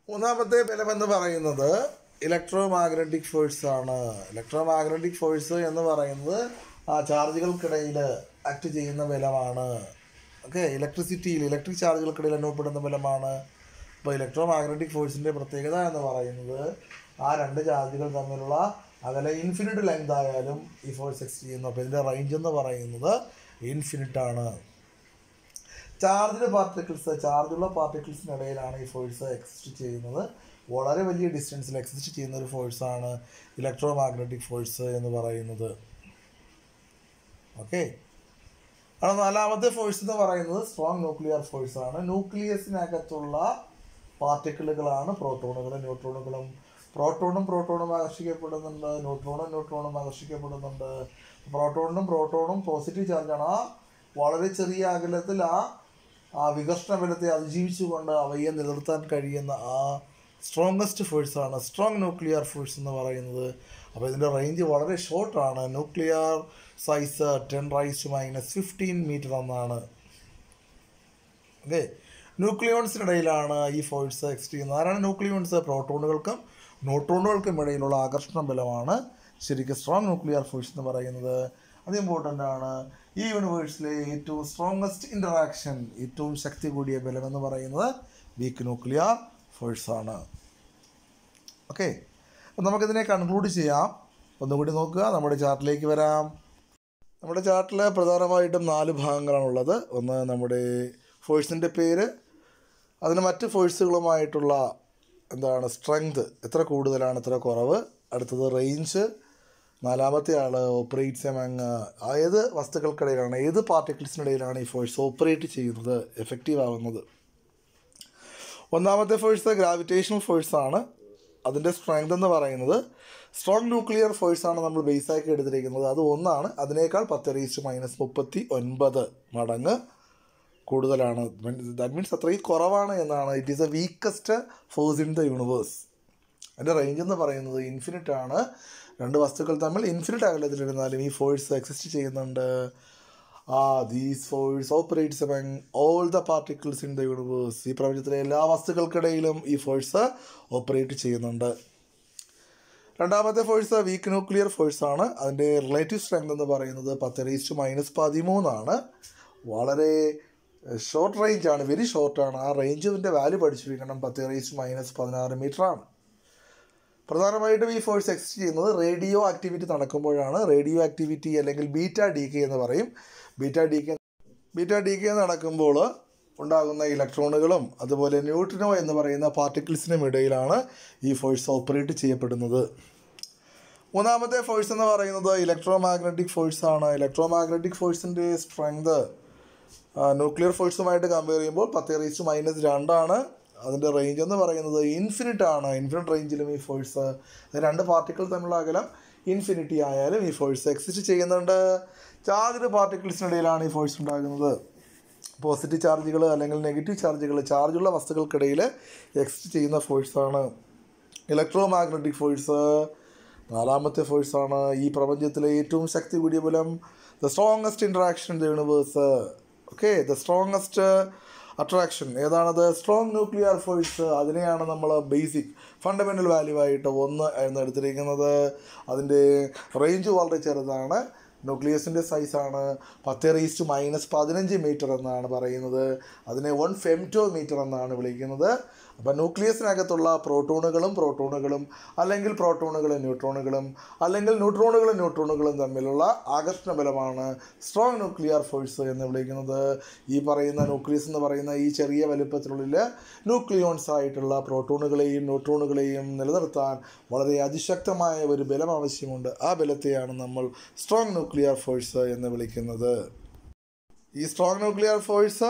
മൂന്നാമത്തെ ബലമെന്ന് പറയുന്നത് ഇലക്ട്രോ മാഗ്നറ്റിക് ഫോഴ്സാണ്. ഇലക്ട്രോ മാഗ്നറ്റിക് ഫോഴ്സ് എന്ന് പറയുന്നത് ആ ചാർജുകൾക്കിടയിൽ ആക്ട് ചെയ്യുന്ന ബലമാണ്. ഓക്കെ, ഇലക്ട്രിക് ചാർജുകൾക്കിടയിൽ അനുഭവപ്പെടുന്ന ബലമാണ്. അപ്പോൾ ഇലക്ട്രോ മാഗ്നറ്റിക് ഫോഴ്സിൻ്റെ പ്രത്യേകത എന്ന് പറയുന്നത് ആ രണ്ട് ചാർജുകൾ തമ്മിലുള്ള അകലെ ഇൻഫിനിറ്റ് ലെങ്ത് ആയാലും ഈ ഫോഴ്സ് എക്സ്റ്റ് ചെയ്യുന്നു. അപ്പോൾ ഇതിൻ്റെ റേഞ്ച് എന്ന് പറയുന്നത് ഇൻഫിനിറ്റാണ്. ചാർജുള്ള പാർട്ടിക്കിൾസിനിടയിലാണ് ഈ ഫോഴ്സ് എക്സിസ്റ്റ് ചെയ്യുന്നത്. വളരെ വലിയ ഡിസ്റ്റൻസിൽ എക്സിസ്റ്റ് ചെയ്യുന്ന ഒരു ഫോഴ്സാണ് ഇലക്ട്രോ മാഗ്നറ്റിക് ഫോഴ്സ് എന്ന് പറയുന്നത്. ഓക്കെ, ആണ് നാലാമത്തെ ഫോഴ്സ് എന്ന് പറയുന്നത് സ്ട്രോങ് ന്യൂക്ലിയർ ഫോഴ്സാണ്. ന്യൂക്ലിയസിനകത്തുള്ള പാർട്ടിക്കിളുകളാണ് പ്രോട്ടോണുകളും ന്യൂട്രോണുകളും. പ്രോട്ടോണും ആകർഷിക്കപ്പെടുന്നുണ്ട്, ന്യൂട്രോണും ആകർഷിക്കപ്പെടുന്നുണ്ട്. പ്രോട്ടോണും പോസിറ്റീവ് ചാർജാണ്. ആ വളരെ ചെറിയ അകലത്തിൽ ആ വികർഷണ ബലത്തെ അതിജീവിച്ചുകൊണ്ട് അവയെ നിലനിർത്താൻ കഴിയുന്ന ആ സ്ട്രോങ്ങസ്റ്റ് ഫോഴ്സാണ് സ്ട്രോങ് ന്യൂക്ലിയർ ഫോഴ്സ് എന്ന് പറയുന്നത്. അപ്പോൾ ഇതിൻ്റെ റേഞ്ച് വളരെ ഷോർട്ടാണ്. ന്യൂക്ലിയർ സൈസ് 10⁻⁻15 മീറ്റർ എന്നാണ്. ഓക്കെ, ന്യൂക്ലിയോൺസിനിടയിലാണ് ഈ ഫോഴ്സ് എക്സ്റ്റ് ചെയ്യുന്നത്. ആരാണ് ന്യൂക്ലിയോൺസ്? പ്രോട്ടോണുകൾക്കും ന്യൂട്രോണുകൾക്കും ഇടയിലുള്ള ആകർഷണ ബലമാണ് ശരിക്കും സ്ട്രോങ് ന്യൂക്ലിയർ ഫോഴ്സ് എന്ന് പറയുന്നത്. അത് ഇമ്പോർട്ടൻ്റ് ആണ്. ഈ യൂണിവേഴ്സിലെ ഏറ്റവും സ്ട്രോങ്ങസ്റ്റ് ഇൻ്ററാക്ഷൻ, ഏറ്റവും ശക്തി കൂടിയ ബലം എന്ന് പറയുന്നത് വീക്ക് ന്യൂക്ലിയർ ഫോഴ്സാണ്. ഓക്കെ, അപ്പം നമുക്കിതിനെ കൺക്ലൂഡ് ചെയ്യാം. ഒന്നുകൂടി നോക്കുക, നമ്മുടെ ചാർട്ടിലേക്ക് വരാം. നമ്മുടെ ചാർട്ടിൽ പ്രധാനമായിട്ടും 4 ഭാഗങ്ങളാണുള്ളത്. ഒന്ന് നമ്മുടെ ഫോഴ്സിൻ്റെ പേര്, അതിന് മറ്റ് ഫോഴ്സുകളുമായിട്ടുള്ള സ്ട്രെങ്ത്, എത്ര കൂടുതലാണ് എത്ര കുറവ്. അടുത്തത് റേഞ്ച്. നാലാമത്തെ ആൾ ഓപ്പറേറ്റ്സ് എമംഗ്, ഏത് വസ്തുക്കൾക്കിടയിലാണ്, ഏത് പാർട്ടിക്കിൾസിനിടയിലാണ് ഈ ഫോഴ്സ് ഓപ്പറേറ്റ് ചെയ്യുന്നത്, എഫക്റ്റീവ് ആവുന്നത്. ഒന്നാമത്തെ ഫോഴ്സ് ഗ്രാവിറ്റേഷണൽ ഫോഴ്സാണ്. അതിൻ്റെ സ്ട്രെങ്ത് എന്ന് പറയുന്നത് സ്ട്രോങ് ന്യൂക്ലിയർ ഫോഴ്സാണ് നമ്മൾ ബേസാക്കി എടുത്തിരിക്കുന്നത്. അത് 1 അതിനേക്കാൾ 10⁻39 മടങ്ങ് കൂടുതലാണ്. ദാറ്റ് മീൻസ് അത്രയും കുറവാണ് എന്നാണ്. It is A weakest force in the universe. അതിൻ്റെ റേഞ്ച് എന്ന് പറയുന്നത് ഇൻഫിനിറ്റ് ആണ്. രണ്ട് വസ്തുക്കൾ തമ്മിൽ ഇൻഫിനിറ്റ് അകലത്തിലിരുന്നാലും ഈ ഫോഴ്സ് എക്സിസ്റ്റ് ചെയ്യുന്നുണ്ട്. These force operates among all the particles in the universe. ഈ പ്രപഞ്ചത്തിലെ എല്ലാ വസ്തുക്കൾക്കിടയിലും ഈ ഫോഴ്സ് ഓപ്പറേറ്റ് ചെയ്യുന്നുണ്ട്. രണ്ടാമത്തെ ഫോഴ്സ് വീക്ക് ന്യൂക്ലിയർ ഫോഴ്സാണ്. അതിൻ്റെ റിലേറ്റീവ് സ്ട്രെങ്ത് എന്ന് പറയുന്നത് 10⁻⁻13 വളരെ ഷോർട്ട് റേഞ്ചാണ്, വെരി ഷോർട്ടാണ്. ആ റേഞ്ചിൻ്റെ വാല്യൂ പഠിച്ചിരിക്കണം. 10⁻⁻16 മീറ്ററാണ്. പ്രധാനമായിട്ടും ഈ ഫോഴ്സ് എക്സിസ്റ്റ് ചെയ്യുന്നത് റേഡിയോ ആക്ടിവിറ്റി നടക്കുമ്പോഴാണ്. റേഡിയോ ആക്ടിവിറ്റി അല്ലെങ്കിൽ ബീറ്റ ഡീകേ എന്ന് പറയും. ബീറ്റ ഡീകേ നടക്കുമ്പോൾ ഉണ്ടാകുന്ന ഇലക്ട്രോണുകളും അതുപോലെ ന്യൂട്രിനോ എന്ന് പറയുന്ന പാർട്ടിക്കിൾസിനും ഇടയിലാണ് ഈ ഫോഴ്സ് ഓപ്പറേറ്റ് ചെയ്യപ്പെടുന്നത്. മൂന്നാമത്തെ ഫോഴ്സ് എന്ന് പറയുന്നത് ഇലക്ട്രോ മാഗ്നറ്റിക് ഫോഴ്സാണ്. ഇലക്ട്രോ മാഗ്നറ്റിക് ഫോഴ്സിൻ്റെ സ്ട്രെങ്ത് ന്യൂക്ലിയർ ഫോഴ്സുമായിട്ട് കമ്പയർ ചെയ്യുമ്പോൾ 10⁻⁻2 അതിൻ്റെ റേഞ്ച് എന്ന് പറയുന്നത് ഇൻഫിനിറ്റ് ആണ്. ഇൻഫിനിറ്റ് റേഞ്ചിലും ഈ ഫോഴ്സ്, രണ്ട് പാർട്ടിക്കിൾ തമ്മിലുള്ള അകലം ഇൻഫിനിറ്റി ആയാലും ഈ ഫോഴ്സ് എക്സിസ്റ്റ് ചെയ്യുന്നുണ്ട്. ചാർജ്ഡ് പാർട്ടിക്കിൾസിനിടയിലാണ് ഈ ഫോഴ്സ് ഉണ്ടാകുന്നത്. പോസിറ്റീവ് ചാർജുകൾ അല്ലെങ്കിൽ നെഗറ്റീവ് ചാർജുകൾ, ചാർജുള്ള വസ്തുക്കൾക്കിടയിൽ എക്സിസ്റ്റ് ചെയ്യുന്ന ഫോഴ്സാണ് ഇലക്ട്രോ മാഗ്നറ്റിക് ഫോഴ്സ്. നാലാമത്തെ ഫോഴ്സാണ് ഈ പ്രപഞ്ചത്തിലെ ഏറ്റവും ശക്തി കൂടിയ ബലം, the strongest interaction in the universe. Okay, the strongest attraction ഏതാണത്? Strong nuclear force. അതിനെയാണ് നമ്മൾ ബേസിക് ഫണ്ടമെൻ്റൽ വാല്യൂ ആയിട്ട് 1 എന്ന് എടുത്തിരിക്കുന്നത്. അതിൻ്റെ റേഞ്ച് വളരെ ചെറുതാണ്. ന്യൂക്ലിയസിൻ്റെ സൈസാണ് 10⁻⁻15 മീറ്റർ എന്നാണ് പറയുന്നത്. അതിനെ 1 ഫെംറ്റോമീറ്റർ എന്നാണ് വിളിക്കുന്നത്. അപ്പോൾ ന്യൂക്ലിയസിനകത്തുള്ള പ്രോട്ടോണുകളും അല്ലെങ്കിൽ പ്രോട്ടോണുകളും ന്യൂട്രോണുകളും തമ്മിലുള്ള ആകർഷണ ബലമാണ് സ്ട്രോങ് ന്യൂക്ലിയർ ഫോഴ്സ് എന്ന് വിളിക്കുന്നത്. ഈ പറയുന്ന ന്യൂക്ലിയസ് എന്ന് പറയുന്ന ഈ ചെറിയ വലുപ്പത്തിനുള്ളിൽ ന്യൂക്ലിയോൺസ് ആയിട്ടുള്ള പ്രോട്ടോണുകളെയും ന്യൂട്രോണുകളെയും നിലനിർത്താൻ വളരെ അതിശക്തമായ ഒരു ബലം ആവശ്യമുണ്ട്. ആ ബലത്തെയാണ് നമ്മൾ സ്ട്രോങ് ന്യൂക്ലിയർ ഫോഴ്സ് എന്ന് വിളിക്കുന്നത്. ഈ സ്ട്രോങ് ന്യൂക്ലിയർ ഫോഴ്സ്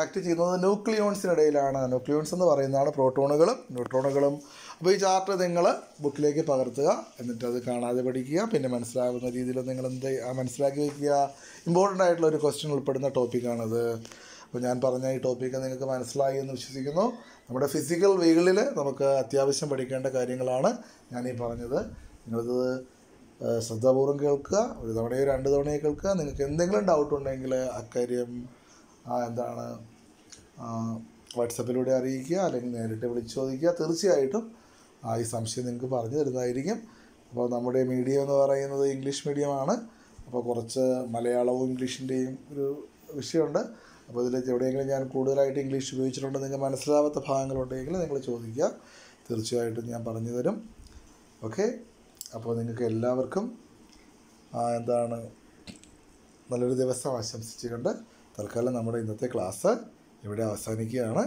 ആക്ട് ചെയ്യുന്നത് ന്യൂക്ലിയോൺസിനിടയിലാണ്. ന്യൂക്ലിയോൺസ് എന്ന് പറയുന്നതാണ് പ്രോട്ടോണുകളും ന്യൂട്രോണുകളും. അപ്പോൾ ഈ ചാർട്ട് നിങ്ങൾ ബുക്കിലേക്ക് പകർത്തുക, എന്നിട്ട് അത് കാണാതെ പഠിക്കുക. പിന്നെ മനസ്സിലാകുന്ന രീതിയിൽ നിങ്ങൾ മനസ്സിലാക്കി വയ്ക്കുക. ഇമ്പോർട്ടൻ്റ് ആയിട്ടുള്ള ഒരു ക്വസ്റ്റ്യൻ ഉൾപ്പെടുന്ന ടോപ്പിക്കാണിത്. അപ്പോൾ ഞാൻ പറഞ്ഞ ഈ ടോപ്പിക്ക് നിങ്ങൾക്ക് മനസ്സിലായി എന്ന് വിശ്വസിക്കുന്നു. നമ്മുടെ ഫിസിക്കൽ വേകളിൽ നമുക്ക് അത്യാവശ്യം പഠിക്കേണ്ട കാര്യങ്ങളാണ് ഞാനീ പറഞ്ഞത്. നിങ്ങളിത് ശ്രദ്ധാപൂർവ്വം കേൾക്കുക. ഒരു തവണയോ 2 തവണയോ കേൾക്കുക. നിങ്ങൾക്ക് എന്തെങ്കിലും ഡൗട്ട് ഉണ്ടെങ്കിൽ അക്കാര്യം വാട്സപ്പിലൂടെ അറിയിക്കുക, അല്ലെങ്കിൽ നേരിട്ട് വിളിച്ച് ചോദിക്കുക. തീർച്ചയായിട്ടും ഈ സംശയം നിങ്ങൾക്ക് പറഞ്ഞു തരുന്നതായിരിക്കും. അപ്പോൾ നമ്മുടെ മീഡിയം എന്ന് പറയുന്നത് ഇംഗ്ലീഷ് മീഡിയമാണ്. അപ്പോൾ കുറച്ച് മലയാളവും ഇംഗ്ലീഷിൻ്റെയും ഒരു വിഷയമുണ്ട്. അപ്പോൾ ഇതിൽ എവിടെയെങ്കിലും ഞാൻ കൂടുതലായിട്ട് ഇംഗ്ലീഷ് ഉപയോഗിച്ചിട്ടുണ്ട്, നിങ്ങൾക്ക് മനസ്സിലാവാത്ത ഭാഗങ്ങളുണ്ടെങ്കിൽ നിങ്ങൾ ചോദിക്കുക, തീർച്ചയായിട്ടും ഞാൻ പറഞ്ഞു തരും. ഓക്കെ, അപ്പോൾ നിങ്ങൾക്ക് എല്ലാവർക്കും നല്ലൊരു ദിവസം ആശംസിച്ചുകൊണ്ട് തൽക്കാലം നമ്മുടെ ഇന്നത്തെ ക്ലാസ് ഇവിടെ അവസാനിക്കുകയാണ്.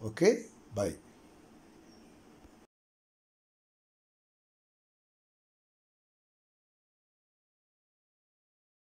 Okay, by.